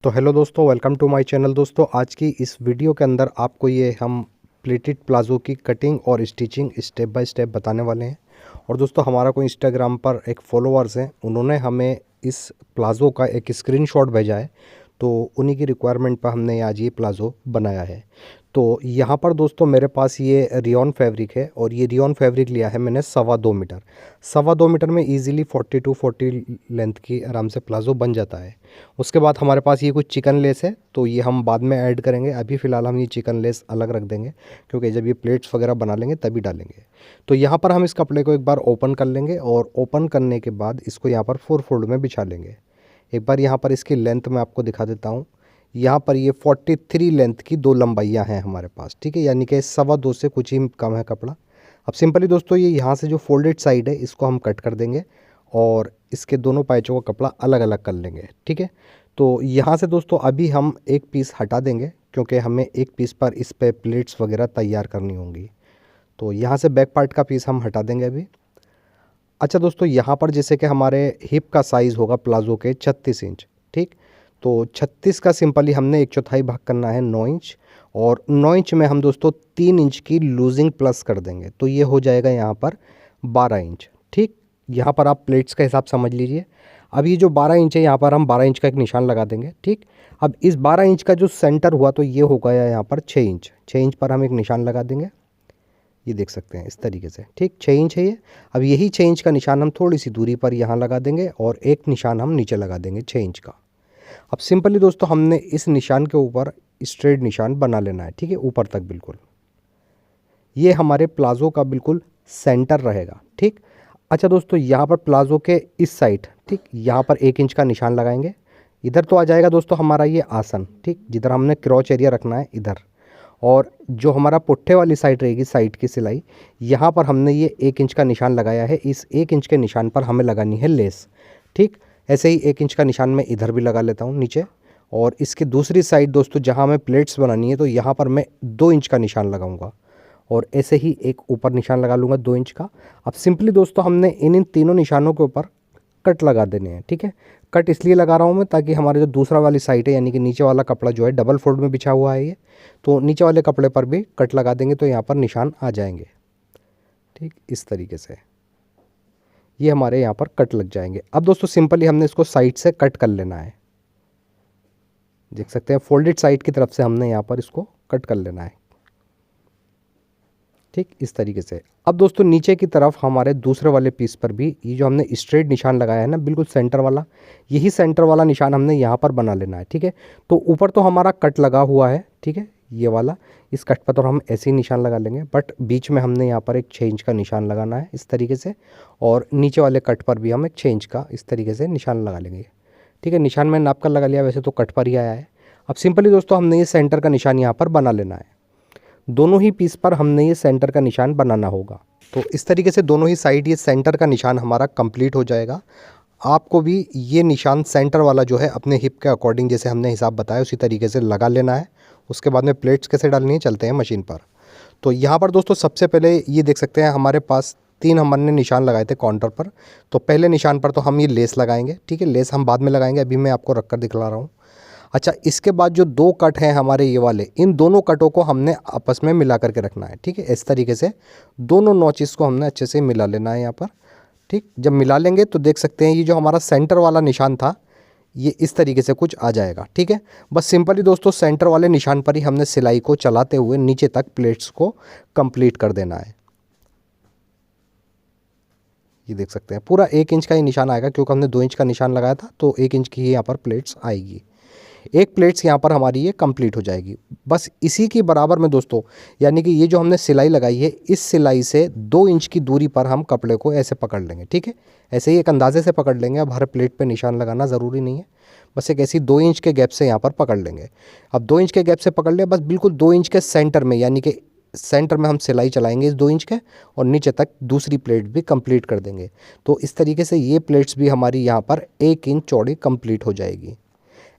तो हेलो दोस्तों, welcome to my channel. दोस्तों आज की इस वीडियो के अंदर आपको ये हम प्लेटेड प्लाज़ो की कटिंग और स्टिचिंग स्टेप बाय स्टेप बताने वाले हैं। और दोस्तों हमारा कोई इंस्टाग्राम पर एक फॉलोअर्स हैं, उन्होंने हमें इस प्लाज़ो का एक स्क्रीनशॉट भेजा है, तो उन्हीं की रिक्वायरमेंट पर हमने आज ये प्लाज़ो बनाया है। तो यहाँ पर दोस्तों मेरे पास ये रियॉन फैब्रिक है और ये रियॉन फैब्रिक लिया है मैंने 2.25 मीटर। 2.25 मीटर में इजीली 40 टू 40 लेंथ की आराम से प्लाज़ो बन जाता है। उसके बाद हमारे पास ये कुछ चिकन लेस है, तो ये हम बाद में ऐड करेंगे। अभी फ़िलहाल हम ये चिकन लेस अलग रख देंगे, क्योंकि जब ये प्लेट्स वगैरह बना लेंगे तभी डालेंगे। तो यहाँ पर हम इस कपड़े को एक बार ओपन कर लेंगे और ओपन करने के बाद इसको यहाँ पर 4 फोल्ड में बिछा लेंगे। एक बार यहाँ पर इसकी लेंथ मैं आपको दिखा देता हूँ। यहाँ पर ये 43 लेंथ की 2 लंबाइयाँ हैं हमारे पास, ठीक है, यानी कि 2.25 से कुछ ही कम है कपड़ा। अब सिंपली दोस्तों ये यहाँ से जो फोल्डेड साइड है इसको हम कट कर देंगे और इसके दोनों पैचों का कपड़ा अलग अलग कर लेंगे, ठीक है। तो यहाँ से दोस्तों अभी हम एक पीस हटा देंगे, क्योंकि हमें एक पीस पर इस पर प्लेट्स वगैरह तैयार करनी होंगी। तो यहाँ से बैक पार्ट का पीस हम हटा देंगे अभी। अच्छा दोस्तों, यहाँ पर जैसे कि हमारे हिप का साइज़ होगा प्लाज़ो के 36 इंच, ठीक। तो 36 का सिंपली हमने 1/4 भाग करना है 9 इंच, और 9 इंच में हम दोस्तों 3 इंच की लूजिंग प्लस कर देंगे, तो ये हो जाएगा यहाँ पर 12 इंच, ठीक। यहाँ पर आप प्लेट्स का हिसाब समझ लीजिए। अब ये जो 12 इंच है यहाँ पर हम 12 इंच का एक निशान लगा देंगे, ठीक। अब इस 12 इंच का जो सेंटर हुआ तो ये हो गया यहाँ पर 6 इंच। 6 इंच पर हम एक निशान लगा देंगे, ये देख सकते हैं इस तरीके से, ठीक। 6 इंच है ये। अब यही 6 इंच का निशान हम थोड़ी सी दूरी पर यहाँ लगा देंगे और एक निशान हम नीचे लगा देंगे 6 इंच का। अब सिंपली दोस्तों हमने इस निशान के ऊपर स्ट्रेट निशान बना लेना है, ठीक है, ऊपर तक बिल्कुल। ये हमारे प्लाज़ो का बिल्कुल सेंटर रहेगा, ठीक। अच्छा दोस्तों, यहाँ पर प्लाज़ो के इस साइड, ठीक, यहाँ पर 1 इंच का निशान लगाएंगे। इधर तो आ जाएगा दोस्तों हमारा ये आसन, ठीक, जिधर हमने क्रॉच एरिया रखना है इधर। और जो हमारा पुट्ठे वाली साइड रहेगी, साइड की सिलाई, यहाँ पर हमने ये 1 इंच का निशान लगाया है। इस 1 इंच के निशान पर हमें लगानी है लेस, ठीक। ऐसे ही 1 इंच का निशान मैं इधर भी लगा लेता हूँ नीचे। और इसके दूसरी साइड दोस्तों जहाँ हमें प्लेट्स बनानी है, तो यहाँ पर मैं 2 इंच का निशान लगाऊंगा और ऐसे ही एक ऊपर निशान लगा लूँगा 2 इंच का। अब सिंपली दोस्तों हमने इन तीनों निशानों के ऊपर कट लगा देने हैं, ठीक है। कट इसलिए लगा रहा हूँ मैं ताकि हमारे जो दूसरा वाली साइड है, यानी कि नीचे वाला कपड़ा जो है डबल फोल्ड में बिछा हुआ है ये, तो नीचे वाले कपड़े पर भी कट लगा देंगे तो यहाँ पर निशान आ जाएंगे, ठीक, इस तरीके से ये हमारे यहाँ पर कट लग जाएंगे। अब दोस्तों सिंपली हमने इसको साइड से कट कर लेना है, देख सकते हैं फोल्डेड साइड की तरफ से हमने यहाँ पर इसको कट कर लेना है, ठीक, इस तरीके से। अब दोस्तों नीचे की तरफ हमारे दूसरे वाले पीस पर भी ये जो हमने स्ट्रेट निशान लगाया है ना, बिल्कुल सेंटर वाला, यही सेंटर वाला निशान हमने यहाँ पर बना लेना है, ठीक है। तो ऊपर तो हमारा कट लगा हुआ है, ठीक है, ये वाला, इस कट पर तो हम ऐसे ही निशान लगा लेंगे, बट बीच में हमने यहाँ पर एक 6 इंच का निशान लगाना है इस तरीके से, और नीचे वाले कट पर भी हम एक 6 इंच का इस तरीके से निशान लगा लेंगे, ठीक है। निशान मैंने नाप कर लगा लिया, वैसे तो कट पर ही आया है। अब सिंपली दोस्तों हमने ये सेंटर का निशान यहाँ पर बना लेना है। दोनों ही पीस पर हमने ये सेंटर का निशान बनाना होगा। तो इस तरीके से दोनों ही साइड ये सेंटर का निशान हमारा कंप्लीट हो जाएगा। आपको भी ये निशान सेंटर वाला जो है अपने हिप के अकॉर्डिंग, जैसे हमने हिसाब बताया उसी तरीके से लगा लेना है। उसके बाद में प्लेट्स कैसे डालनी है चलते हैं मशीन पर। तो यहाँ पर दोस्तों सबसे पहले ये देख सकते हैं हमारे पास 3 हमने निशान लगाए थे काउंटर पर। तो पहले निशान पर तो हम ये लेस लगाएंगे, ठीक है, लेस हम बाद में लगाएंगे, अभी मैं आपको रख कर दिखला रहा हूँ। अच्छा, इसके बाद जो 2 कट हैं हमारे ये वाले, इन दोनों कटों को हमने आपस में मिला करके रखना है, ठीक है। इस तरीके से दोनों नॉचेस को हमने अच्छे से मिला लेना है यहाँ पर, ठीक। जब मिला लेंगे तो देख सकते हैं ये जो हमारा सेंटर वाला निशान था ये इस तरीके से कुछ आ जाएगा, ठीक है। बस सिंपली दोस्तों सेंटर वाले निशान पर ही हमने सिलाई को चलाते हुए नीचे तक प्लेट्स को कंप्लीट कर देना है। ये देख सकते हैं पूरा 1 इंच का ही निशान आएगा, क्योंकि हमने 2 इंच का निशान लगाया था, तो 1 इंच की ही यहाँ पर प्लेट्स आएगी। एक प्लेट्स यहाँ पर हमारी ये कंप्लीट हो जाएगी। बस इसी की बराबर में दोस्तों, यानी कि ये जो हमने सिलाई लगाई है, इस सिलाई से 2 इंच की दूरी पर हम कपड़े को ऐसे पकड़ लेंगे, ठीक है। ऐसे ही एक अंदाजे से पकड़ लेंगे, अब हर प्लेट पे निशान लगाना ज़रूरी नहीं है, बस एक ऐसी 2 इंच के गैप से यहाँ पर पकड़ लेंगे। अब 2 इंच के गैप से पकड़ लिया, बस बिल्कुल 2 इंच के सेंटर में, यानी कि सेंटर में हम सिलाई चलाएंगे इस 2 इंच के, और नीचे तक दूसरी प्लेट भी कंप्लीट कर देंगे। तो इस तरीके से ये प्लेट्स भी हमारी यहाँ पर 1 इंच चौड़ी कंप्लीट हो जाएगी।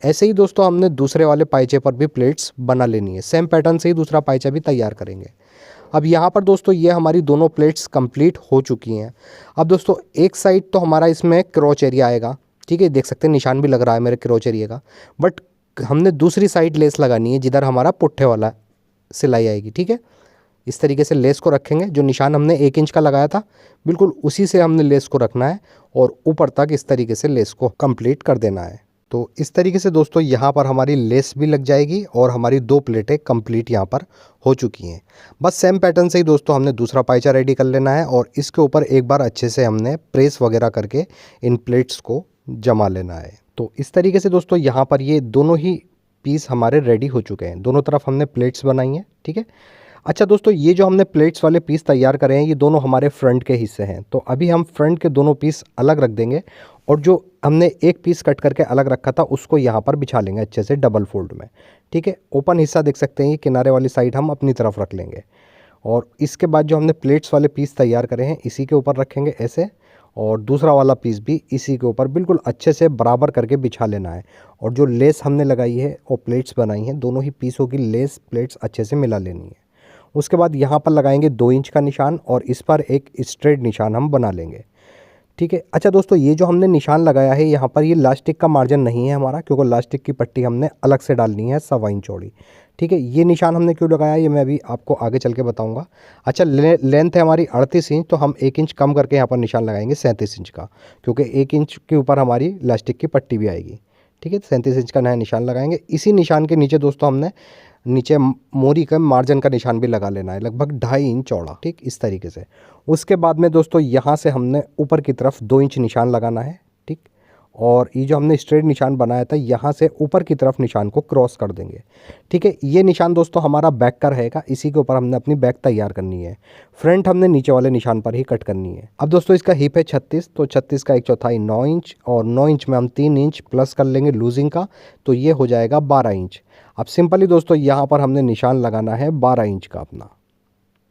ऐसे ही दोस्तों हमने दूसरे वाले पाइचे पर भी प्लेट्स बना लेनी है, सेम पैटर्न से ही दूसरा पाइचा भी तैयार करेंगे। अब यहाँ पर दोस्तों ये हमारी दोनों प्लेट्स कंप्लीट हो चुकी हैं। अब दोस्तों एक साइड तो हमारा इसमें क्रॉच एरिया आएगा, ठीक है, देख सकते हैं निशान भी लग रहा है मेरे क्रॉच एरिया का, बट हमने दूसरी साइड लेस लगानी है जिधर हमारा पुट्ठे वाला सिलाई आएगी। ठीक है, इस तरीके से लेस को रखेंगे। जो निशान हमने 1 इंच का लगाया था बिल्कुल उसी से हमने लेस को रखना है और ऊपर तक इस तरीके से लेस को कंप्लीट कर देना है। तो इस तरीके से दोस्तों यहाँ पर हमारी लेस भी लग जाएगी और हमारी 2 प्लेटें कंप्लीट यहाँ पर हो चुकी हैं। बस सेम पैटर्न से ही दोस्तों हमने दूसरा पाइचा रेडी कर लेना है और इसके ऊपर एक बार अच्छे से हमने प्रेस वगैरह करके इन प्लेट्स को जमा लेना है। तो इस तरीके से दोस्तों यहाँ पर ये दोनों ही पीस हमारे रेडी हो चुके हैं। दोनों तरफ हमने प्लेट्स बनाई हैं। ठीक है, अच्छा दोस्तों, ये जो हमने प्लेट्स वाले पीस तैयार करे हैं ये दोनों हमारे फ्रंट के हिस्से हैं। तो अभी हम फ्रंट के दोनों पीस अलग रख देंगे और जो हमने एक पीस कट करके अलग रखा था उसको यहाँ पर बिछा लेंगे अच्छे से डबल फोल्ड में। ठीक है, ओपन हिस्सा देख सकते हैं, ये किनारे वाली साइड हम अपनी तरफ रख लेंगे और इसके बाद जो हमने प्लेट्स वाले पीस तैयार करे हैं इसी के ऊपर रखेंगे ऐसे, और दूसरा वाला पीस भी इसी के ऊपर बिल्कुल अच्छे से बराबर करके बिछा लेना है। और जो लेस हमने लगाई है और प्लेट्स बनाई हैं दोनों ही पीसों की लेस प्लेट्स अच्छे से मिला लेनी है। उसके बाद यहाँ पर लगाएंगे 2 इंच का निशान और इस पर एक स्ट्रेट निशान हम बना लेंगे। ठीक है, अच्छा दोस्तों, ये जो हमने निशान लगाया है यहाँ पर ये लास्टिक का मार्जिन नहीं है हमारा, क्योंकि लास्टिक की पट्टी हमने अलग से डालनी है 1.25 इंच चौड़ी। ठीक है, ये निशान हमने क्यों लगाया ये मैं अभी आपको आगे चल के बताऊँगा। अच्छा, लेंथ है हमारी 38 इंच, तो हम 1 इंच कम करके यहाँ पर निशान लगाएंगे 37 इंच का, क्योंकि 1 इंच के ऊपर हमारी लास्टिक की पट्टी भी आएगी। ठीक है, 37 इंच का नया निशान लगाएंगे। इसी निशान के नीचे दोस्तों हमने नीचे मोरी का मार्जिन का निशान भी लगा लेना है लगभग 2.5 इंच चौड़ा। ठीक, इस तरीके से। उसके बाद में दोस्तों यहाँ से हमने ऊपर की तरफ 2 इंच निशान लगाना है। ठीक, और ये जो हमने स्ट्रेट निशान बनाया था यहाँ से ऊपर की तरफ निशान को क्रॉस कर देंगे। ठीक है, ये निशान दोस्तों हमारा बैक का रहेगा, इसी के ऊपर हमने अपनी बैक तैयार करनी है। फ्रंट हमने नीचे वाले निशान पर ही कट करनी है। अब दोस्तों इसका हिप है 36, तो 36 का 1/4 9 इंच और 9 इंच में हम 3 इंच प्लस कर लेंगे लूजिंग का, तो ये हो जाएगा 12 इंच। अब सिंपली दोस्तों यहाँ पर हमने निशान लगाना है 12 इंच का अपना।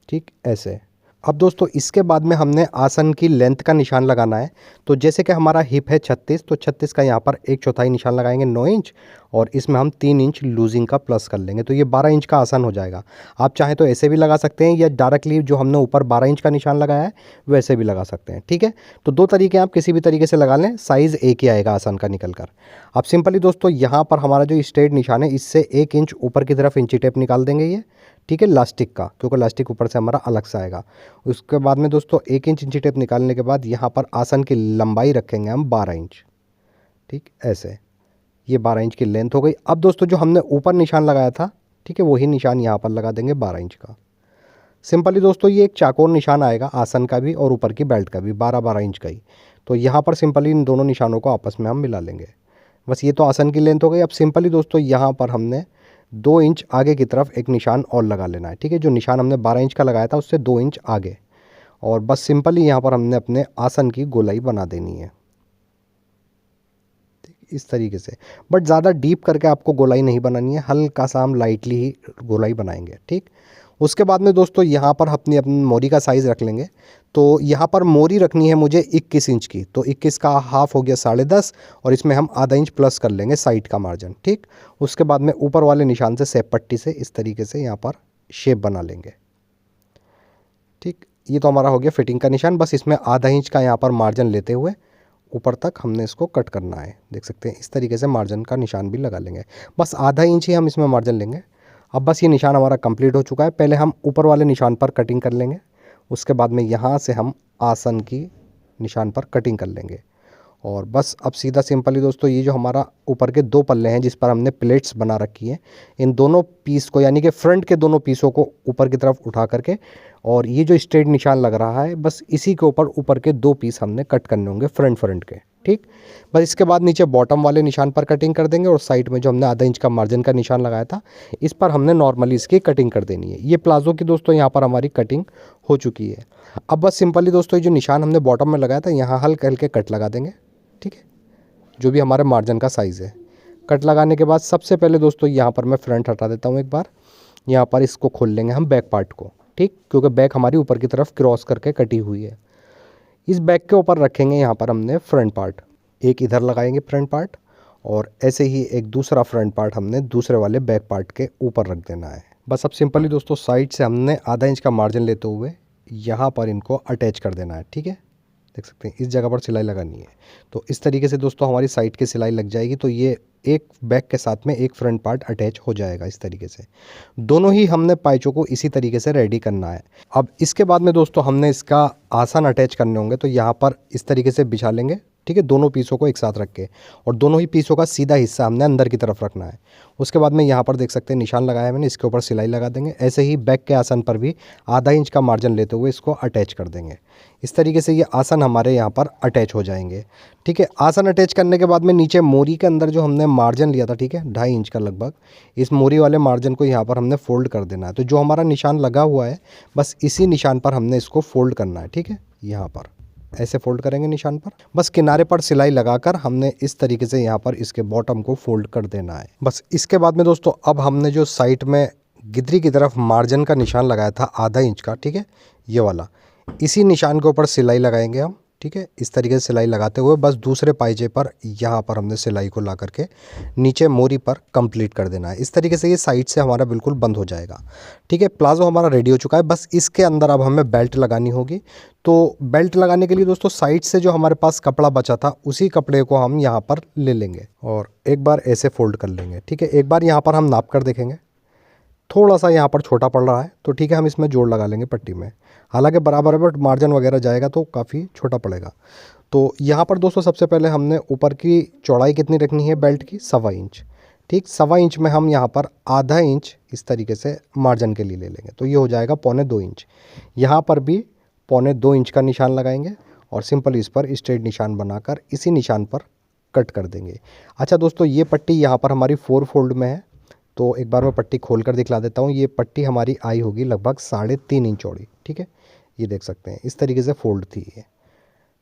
ठीक, ऐसे। अब दोस्तों इसके बाद में हमने आसन की लेंथ का निशान लगाना है। तो जैसे कि हमारा हिप है 36, तो 36 का यहाँ पर 1/4 निशान लगाएंगे 9 इंच और इसमें हम 3 इंच लूजिंग का प्लस कर लेंगे, तो ये 12 इंच का आसन हो जाएगा। आप चाहें तो ऐसे भी लगा सकते हैं या डायरेक्टली जो हमने ऊपर 12 इंच का निशान लगाया है वैसे भी लगा सकते हैं। ठीक है, तो 2 तरीके आप किसी भी तरीके से लगा लें, साइज़ एक ही आएगा आसन का निकल कर। अब सिंपली दोस्तों यहाँ पर हमारा जो स्ट्रेट निशान है इससे 1 इंच ऊपर की तरफ इंची टेप निकाल देंगे ये। ठीक है, लास्टिक का, क्योंकि लास्टिक ऊपर से हमारा अलग से आएगा। उसके बाद में दोस्तों 1 इंच इंची टेप निकालने के बाद यहाँ पर आसन की लंबाई रखेंगे हम 12 इंच। ठीक, ऐसे। ये 12 इंच की लेंथ हो गई। अब दोस्तों जो हमने ऊपर निशान लगाया था, ठीक है, वही निशान यहाँ पर लगा देंगे 12 इंच का। सिंपली दोस्तों ये एक चाकोर निशान आएगा आसन का भी और ऊपर की बेल्ट का भी 12-12 इंच का ही। तो यहाँ पर सिंपली इन दोनों निशानों को आपस में हम मिला लेंगे। बस ये तो आसन की लेंथ हो गई। अब सिंपली दोस्तों यहाँ पर हमने 2 इंच आगे की तरफ एक निशान और लगा लेना है। ठीक है, जो निशान हमने 12 इंच का लगाया था उससे 2 इंच आगे, और बस सिंपली यहाँ पर हमने अपने आसन की गोलाई बना देनी है इस तरीके से। बट ज़्यादा डीप करके आपको गोलाई नहीं बनानी है, हल्का सा हम लाइटली ही गोलाई बनाएंगे। ठीक, उसके बाद में दोस्तों यहाँ पर अपनी मोरी का साइज़ रख लेंगे। तो यहाँ पर मोरी रखनी है मुझे 21 इंच की, तो 21 का हाफ हो गया 10.5 और इसमें हम आधा इंच प्लस कर लेंगे साइड का मार्जिन। ठीक, उसके बाद में ऊपर वाले निशान से सेप पट्टी से इस तरीके से यहाँ पर शेप बना लेंगे। ठीक, ये तो हमारा हो गया फिटिंग का निशान। बस इसमें आधा इंच का यहाँ पर मार्जिन लेते हुए ऊपर तक हमने इसको कट करना है। देख सकते हैं इस तरीके से मार्जिन का निशान भी लगा लेंगे। बस आधा इंच ही हम इसमें मार्जिन लेंगे। अब बस ये निशान हमारा कंप्लीट हो चुका है। पहले हम ऊपर वाले निशान पर कटिंग कर लेंगे, उसके बाद में यहाँ से हम आसन की निशान पर कटिंग कर लेंगे। और बस अब सीधा सिंपली दोस्तों ये जो हमारा ऊपर के 2 पल्ले हैं जिस पर हमने प्लेट्स बना रखी हैं, इन दोनों पीस को यानी कि फ्रंट के दोनों पीसों को ऊपर की तरफ उठा करके, और ये जो स्ट्रेट निशान लग रहा है बस इसी के ऊपर के 2 पीस हमने कट करने होंगे फ्रंट के। ठीक, बस इसके बाद नीचे बॉटम वाले निशान पर कटिंग कर देंगे और साइड में जो हमने आधा इंच का मार्जिन का निशान लगाया था इस पर हमने नॉर्मली इसकी कटिंग कर देनी है। ये प्लाजो की दोस्तों यहाँ पर हमारी कटिंग हो चुकी है। अब बस सिंपली दोस्तों ये जो निशान हमने बॉटम में लगाया था यहाँ हल्के हल्के कट लगा देंगे। ठीक है, जो भी हमारे मार्जिन का साइज़ है। कट लगाने के बाद सबसे पहले दोस्तों यहाँ पर मैं फ्रंट हटा देता हूँ एक बार। यहाँ पर इसको खोल लेंगे हम बैक पार्ट को। ठीक, क्योंकि बैक हमारी ऊपर की तरफ क्रॉस करके कटी हुई है। इस बैक के ऊपर रखेंगे यहाँ पर हमने फ्रंट पार्ट, एक इधर लगाएंगे फ्रंट पार्ट और ऐसे ही एक दूसरा फ्रंट पार्ट हमने दूसरे वाले बैक पार्ट के ऊपर रख देना है। बस अब सिंपली दोस्तों साइड से हमने आधा इंच का मार्जिन लेते हुए यहाँ पर इनको अटैच कर देना है। ठीक है, देख सकते हैं इस जगह पर सिलाई लगानी है। तो इस तरीके से दोस्तों हमारी साइड की सिलाई लग जाएगी। तो ये एक बैक के साथ में एक फ्रंट पार्ट अटैच हो जाएगा इस तरीके से। दोनों ही हमने पाइचों को इसी तरीके से रेडी करना है। अब इसके बाद में दोस्तों हमने इसका आसन अटैच करने होंगे। तो यहाँ पर इस तरीके से बिछा लेंगे, ठीक है, दोनों पीसों को एक साथ रख के, और दोनों ही पीसों का सीधा हिस्सा हमने अंदर की तरफ रखना है। उसके बाद में यहाँ पर देख सकते हैं निशान लगाया है मैंने, इसके ऊपर सिलाई लगा देंगे। ऐसे ही बैक के आसन पर भी आधा इंच का मार्जिन लेते हुए इसको अटैच कर देंगे। इस तरीके से ये आसन हमारे यहाँ पर अटैच हो जाएंगे, ठीक है। आसन अटैच करने के बाद में नीचे मोरी के अंदर जो हमने मार्जिन लिया था, ठीक है, 2.5 इंच का लगभग, इस मोरी वाले मार्जिन को यहाँ पर हमने फोल्ड कर देना है। तो जो हमारा निशान लगा हुआ है बस इसी निशान पर हमने इसको फोल्ड करना है, ठीक है। यहाँ पर ऐसे फोल्ड करेंगे निशान पर, बस किनारे पर सिलाई लगाकर हमने इस तरीके से यहाँ पर इसके बॉटम को फोल्ड कर देना है। बस इसके बाद में दोस्तों अब हमने जो साइड में गिदरी की तरफ मार्जिन का निशान लगाया था आधा इंच का, ठीक है, ये वाला, इसी निशान के ऊपर सिलाई लगाएंगे हम, ठीक है। इस तरीके से सिलाई लगाते हुए बस दूसरे पाइजे पर यहाँ पर हमने सिलाई को ला करके नीचे मोरी पर कंप्लीट कर देना है। इस तरीके से ये साइड से हमारा बिल्कुल बंद हो जाएगा, ठीक है। प्लाजो हमारा रेडी हो चुका है। बस इसके अंदर अब हमें बेल्ट लगानी होगी। तो बेल्ट लगाने के लिए दोस्तों साइड से जो हमारे पास कपड़ा बचा था उसी कपड़े को हम यहाँ पर ले लेंगे और एक बार ऐसे फोल्ड कर लेंगे, ठीक है। एक बार यहाँ पर हम नाप कर देखेंगे, थोड़ा सा यहाँ पर छोटा पड़ रहा है तो ठीक है, हम इसमें जोड़ लगा लेंगे पट्टी में। हालांकि बराबर है बट मार्जिन वगैरह जाएगा तो काफ़ी छोटा पड़ेगा। तो यहाँ पर दोस्तों सबसे पहले हमने ऊपर की चौड़ाई कितनी रखनी है बेल्ट की, 1.25 इंच, ठीक। 1.25 इंच में हम यहाँ पर आधा इंच इस तरीके से मार्जिन के लिए ले लेंगे। तो ये हो जाएगा 1.25 इंच। यहाँ पर भी 1.25 इंच का निशान लगाएंगे और सिंपल इस पर स्ट्रेट निशान बनाकर इसी निशान पर कट कर देंगे। अच्छा दोस्तों, ये पट्टी यहाँ पर हमारी 4 फोल्ड में है। तो एक बार मैं पट्टी खोल कर दिखला देता हूँ। ये पट्टी हमारी आई होगी लगभग 3.5 इंच चौड़ी, ठीक है। ये देख सकते हैं इस तरीके से फोल्ड थी ये,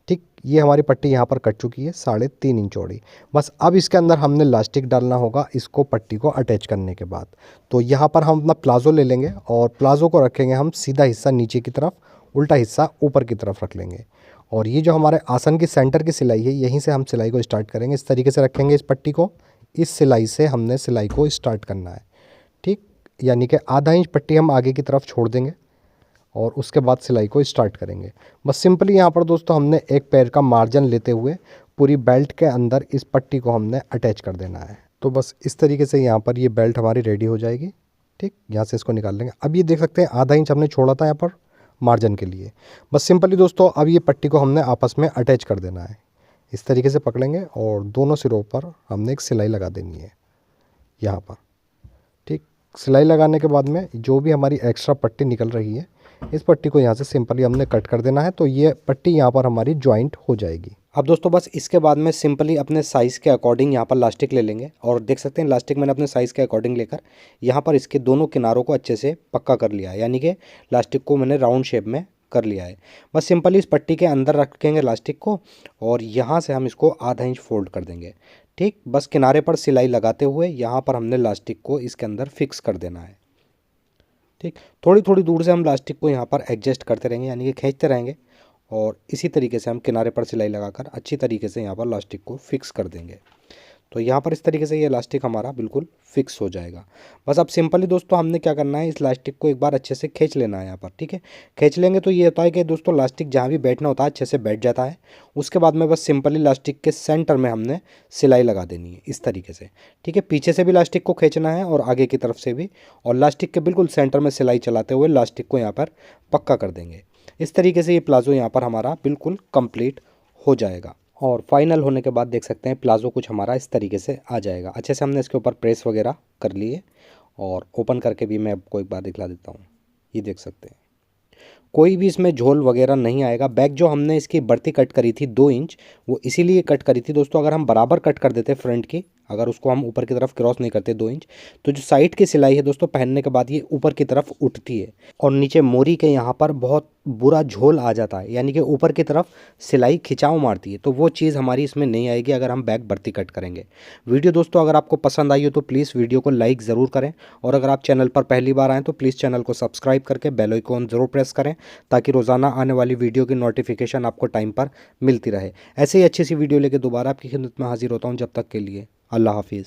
ठीक। ये हमारी पट्टी यहाँ पर कट चुकी है 3.5 इंच चौड़ी। बस अब इसके अंदर हमने इलास्टिक डालना होगा इसको पट्टी को अटैच करने के बाद। तो यहाँ पर हम अपना प्लाज़ो ले लेंगे और प्लाज़ो को रखेंगे हम सीधा हिस्सा नीचे की तरफ, उल्टा हिस्सा ऊपर की तरफ रख लेंगे। और ये जो हमारे आसन की सेंटर की सिलाई है यहीं से हम सिलाई को स्टार्ट करेंगे। इस तरीके से रखेंगे इस पट्टी को, इस सिलाई से हमने सिलाई को स्टार्ट करना है, ठीक। यानी कि आधा इंच पट्टी हम आगे की तरफ छोड़ देंगे और उसके बाद सिलाई को स्टार्ट करेंगे। बस सिंपली यहाँ पर दोस्तों हमने एक पैर का मार्जिन लेते हुए पूरी बेल्ट के अंदर इस पट्टी को हमने अटैच कर देना है। तो बस इस तरीके से यहाँ पर ये बेल्ट हमारी रेडी हो जाएगी, ठीक। यहाँ से इसको निकाल लेंगे। अब ये देख सकते हैं आधा इंच हमने छोड़ा था यहाँ पर मार्जिन के लिए। बस सिंपली दोस्तों अब ये पट्टी को हमने आपस में अटैच कर देना है। इस तरीके से पकड़ेंगे और दोनों सिरों पर हमने एक सिलाई लगा देनी है यहाँ पर, ठीक। सिलाई लगाने के बाद में जो भी हमारी एक्स्ट्रा पट्टी निकल रही है इस पट्टी को यहाँ से सिंपली हमने कट कर देना है। तो ये पट्टी यहाँ पर हमारी जॉइंट हो जाएगी। अब दोस्तों बस इसके बाद में सिंपली अपने साइज़ के अकॉर्डिंग यहाँ पर लास्टिक ले लेंगे और देख सकते हैं लास्टिक मैंने अपने साइज़ के अकॉर्डिंग लेकर यहाँ पर इसके दोनों किनारों को अच्छे से पक्का कर लिया है, यानी कि लास्टिक को मैंने राउंड शेप में कर लिया है। बस सिंपली इस पट्टी के अंदर रखेंगे लास्टिक को और यहाँ से हम इसको आधा इंच फोल्ड कर देंगे, ठीक। बस किनारे पर सिलाई लगाते हुए यहाँ पर हमने लास्टिक को इसके अंदर फिक्स कर देना है, ठीक। थोड़ी थोड़ी दूर से हम लास्टिक को यहाँ पर एडजस्ट करते रहेंगे, यानी कि खींचते रहेंगे और इसी तरीके से हम किनारे पर सिलाई लगाकर अच्छी तरीके से यहाँ पर लास्टिक को फिक्स कर देंगे। तो यहाँ पर इस तरीके से ये इलास्टिक हमारा बिल्कुल फिक्स हो जाएगा। बस अब सिंपली दोस्तों हमने क्या करना है, इस इलास्टिक को एक बार अच्छे से खींच लेना है यहाँ पर, ठीक है। खींच लेंगे तो ये होता है कि दोस्तों इलास्टिक जहाँ भी बैठना होता है अच्छे से बैठ जाता है। उसके बाद में बस सिंपली इलास्टिक के सेंटर में हमने सिलाई लगा देनी है इस तरीके से, ठीक है। पीछे से भी इलास्टिक को खींचना है और आगे की तरफ से भी, और इलास्टिक के बिल्कुल सेंटर में सिलाई चलाते हुए इलास्टिक को यहाँ पर पक्का कर देंगे। इस तरीके से ये प्लाजो यहाँ पर हमारा बिल्कुल कंप्लीट हो जाएगा। और फाइनल होने के बाद देख सकते हैं प्लाजो कुछ हमारा इस तरीके से आ जाएगा। अच्छे से हमने इसके ऊपर प्रेस वगैरह कर लिए और ओपन करके भी मैं आपको एक बार दिखला देता हूँ। ये देख सकते हैं कोई भी इसमें झोल वगैरह नहीं आएगा। बैक जो हमने इसकी बढ़ती कट करी थी 2 इंच, वो इसीलिए कट करी थी दोस्तों। अगर हम बराबर कट कर देते फ्रंट की, अगर उसको हम ऊपर की तरफ क्रॉस नहीं करते 2 इंच, तो जो साइड की सिलाई है दोस्तों पहनने के बाद ये ऊपर की तरफ उठती है और नीचे मोरी के यहाँ पर बहुत बुरा झोल आ जाता है, यानी कि ऊपर की तरफ सिलाई खिंचाव मारती है। तो वो चीज़ हमारी इसमें नहीं आएगी अगर हम बैक बढ़ती कट करेंगे। वीडियो दोस्तों अगर आपको पसंद आई हो तो प्लीज़ वीडियो को लाइक ज़रूर करें, और अगर आप चैनल पर पहली बार आएँ तो प्लीज़ चैनल को सब्सक्राइब करके बेल आइकन ज़रूर प्रेस करें, ताकि रोज़ाना आने वाली वीडियो की नोटिफिकेशन आपको टाइम पर मिलती रहे। ऐसे ही अच्छी सी वीडियो लेके दोबारा आपकी खिदमत में हाजिर होता हूँ। जब तक के लिए अल्लाह हाफिज़।